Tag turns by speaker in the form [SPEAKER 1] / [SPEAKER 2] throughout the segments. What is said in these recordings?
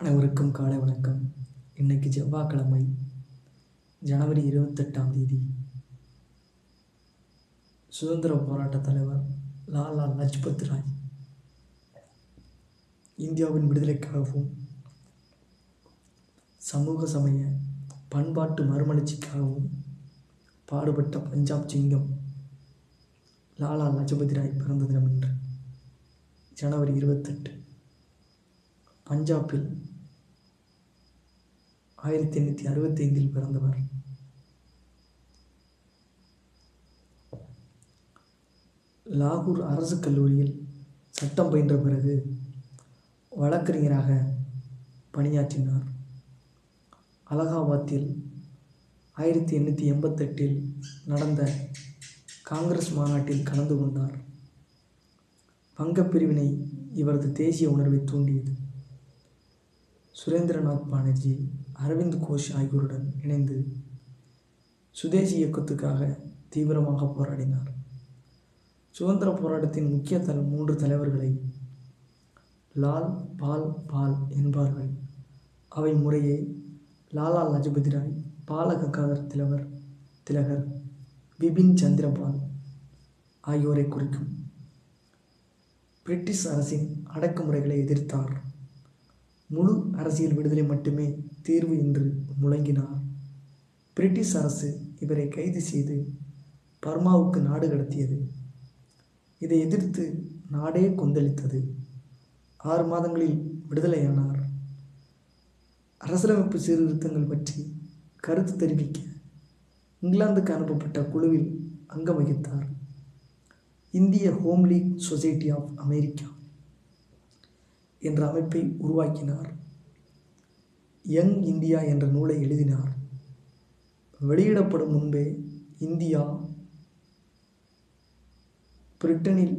[SPEAKER 1] அனைவருக்கும் காலை வணக்கம். இன்னைக்கு செவ்வாய்க்கிழமை, ஜனவரி 28ஆம் தேதி. சுதந்திர போராட்ட தலைவர் லாலா லஜ்பத் ராய் இந்தியாவின் விடுதலைக்காகவும் சமூக சமய பண்பாட்டு மறுமலர்ச்சிக்காகவும் பாடுபட்ட பஞ்சாப் சிங்கம் லாலா லஜபதி ராய் பிறந்த தினம் இன்று ஜனவரி 28. பஞ்சாபில் 1865 பிறந்தவர். லாகூர் அரசு கல்லூரியில் சட்டம் பயின்ற பிறகு வழக்கறிஞராக பணியாற்றினார். அலகாபாத்தில் 1888 நடந்த காங்கிரஸ் மாநாட்டில் கலந்து கொண்டார். வங்கப் பிரிவினை இவரது தேசிய உணர்வை தூண்டியது. சுரேந்திரநாத் பானர்ஜி, அரவிந்த் கோஷ் ஆகியோருடன் இணைந்து சுதேசி இயக்கத்துக்காக தீவிரமாக போராடினார். சுதந்திர போராட்டத்தின் முக்கிய 3 தலைவர்களை லால், பால், பால் என்பார்கள். அவை முறையே லாலா லஜபதி ராய், பால கங்காதர் திலகர், பிபின் சந்திரபால் ஆகியோரை குறிக்கும். பிரிட்டிஷ் அரசின் அடக்குமுறைகளை எதிர்த்தார். முழு அரசியல் விடுதலை மட்டுமே தீர்வு என்று முழங்கினார். பிரிட்டிஷ் அரசு இவரை கைது செய்து பர்மாவுக்கு நாடு கடத்தியது. இதை எதிர்த்து நாடே கொந்தளித்தது. 6 மாதங்களில் விடுதலையானார். அரசியலமைப்பு சீர்திருத்தங்கள் பற்றி கருத்து தெரிவிக்க இங்கிலாந்துக்கு அனுப்பப்பட்ட குழுவில் அங்கம் வகித்தார். இந்திய home league society of America என்ற அமைப்பை உருவாக்கினார். யங் இந்தியா என்ற நூலை எழுதினார். வெளியிடப்படும் முன்பே இந்தியா, பிரிட்டனில்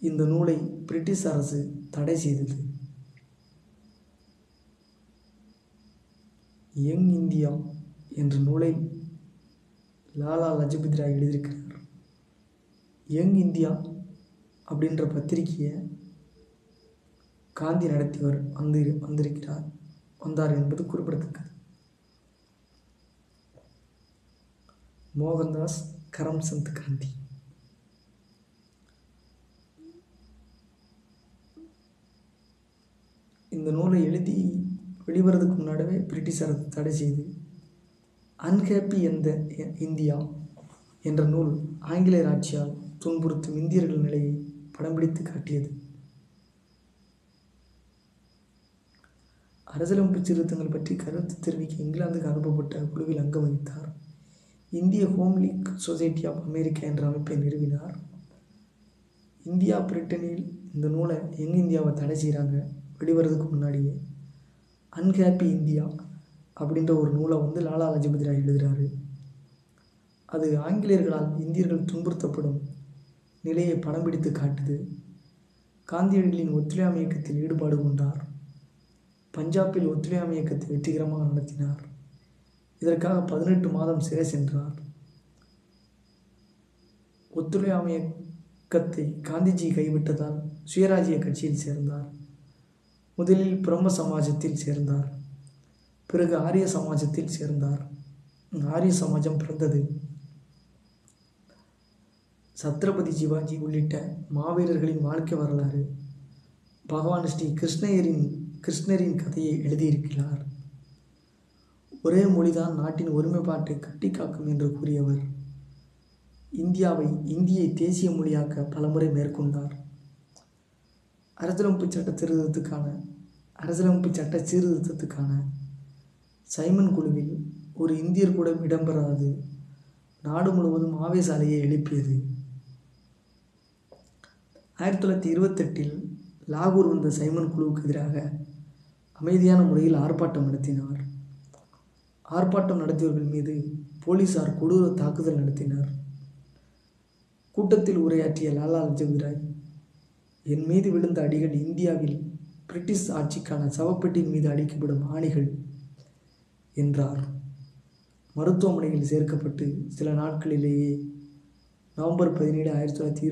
[SPEAKER 1] இந்த நூலை பிரிட்டிஷ் அரசு தடை செய்தது. யங் இந்தியா என்ற நூலை லாலா லஜபதி ராய் எழுதியிருக்கிறார். யங் இந்தியா அப்படின்ற பத்திரிகையை காந்தி நடத்தியவர் வந்தார் என்பது குறிப்பிடத்தக்கது. மோகன்தாஸ் கரம்சந்த் காந்தி. இந்த நூலை எழுதி வெளிவரதுக்கு முன்னாடியே பிரிட்டிஷ் அரசு தடை செய்து அன்ஹாப்பி இந்தியா என்ற நூல் ஆங்கிலேயர் ஆட்சியால் துன்புறுத்தும் இந்தியர்கள் நிலையை படம் பிடித்து காட்டியது. அரசியலமைப்பு சீர்திருத்தங்கள் பற்றி கருத்து தெரிவிக்க இங்கிலாந்துக்கு அனுப்பப்பட்ட குழுவில் அங்கம் வகித்தார். இந்திய home league society of America என்ற அமைப்பை நிறுவினார். இந்தியா, பிரிட்டனில் இந்த நூலை யங் இந்தியாவை தடை செய்கிறாங்க வெளிவரதுக்கு முன்னாடியே. அன்ஹாப்பி இந்தியா அப்படின்ற ஒரு நூலை லாலா லஜபதி ராய் எழுதுகிறாரு. அது ஆங்கிலேயர்களால் இந்தியர்கள் துன்புறுத்தப்படும் நிலையை படம் பிடித்து காட்டுது. காந்தியடிகளின் ஒத்துழையாமை இயக்கத்தில் ஈடுபாடு கொண்டார். பஞ்சாபில் ஒத்துழையாமை இயக்கத்தை வெற்றிகரமாக நடத்தினார். இதற்காக 18 மாதம் சிறை சென்றார். ஒத்துழையாமை இயக்கத்தை காந்திஜி கைவிட்டதால் சுயராஜ்ய கட்சியில் சேர்ந்தார். முதலில் பிரம்ம சமாஜத்தில் சேர்ந்தார். பிறகு ஆரிய சமாஜத்தில் சேர்ந்தார். ஆரிய சமாஜம் பிறந்தது சத்ரபதி சிவாஜி உள்ளிட்ட மாவீரர்களின் வாழ்க்கை வரலாறு பகவான் ஸ்ரீ கிருஷ்ணரின் கதையை எழுதியிருக்கிறார். ஒரே மொழிதான் நாட்டின் ஒருமைப்பாட்டை கட்டி காக்கும் என்று கூறியவர். இந்தியை தேசிய மொழியாக்க பலமுறை மேற்கொண்டார். அரசியலமைப்பு சட்ட சீர்திருத்தத்துக்கான சைமன் குழுவில் ஒரு இந்தியர் கூட இடம்பெறாது நாடு முழுவதும் ஆவேச அலையை எழுப்பியது. 1928 லாகூர் வந்த சைமன் குழுவுக்கு எதிராக அமைதியான முறையில் ஆர்ப்பாட்டம் நடத்தினார். ஆர்ப்பாட்டம் நடத்தியவர்கள் மீது போலீசார் கொடூர தாக்குதல் நடத்தினார். கூட்டத்தில் உரையாற்றிய லாலா லஜபதி ராய், என் மீது விழுந்த அடிகள் இந்தியாவில் பிரிட்டிஷ் ஆட்சிக்கான சவப்பெட்டியின் மீது அடிக்கப்படும் ஆணிகள் என்றார். மருத்துவமனையில் சேர்க்கப்பட்டு சில நாட்களிலேயே நவம்பர் 17, 1920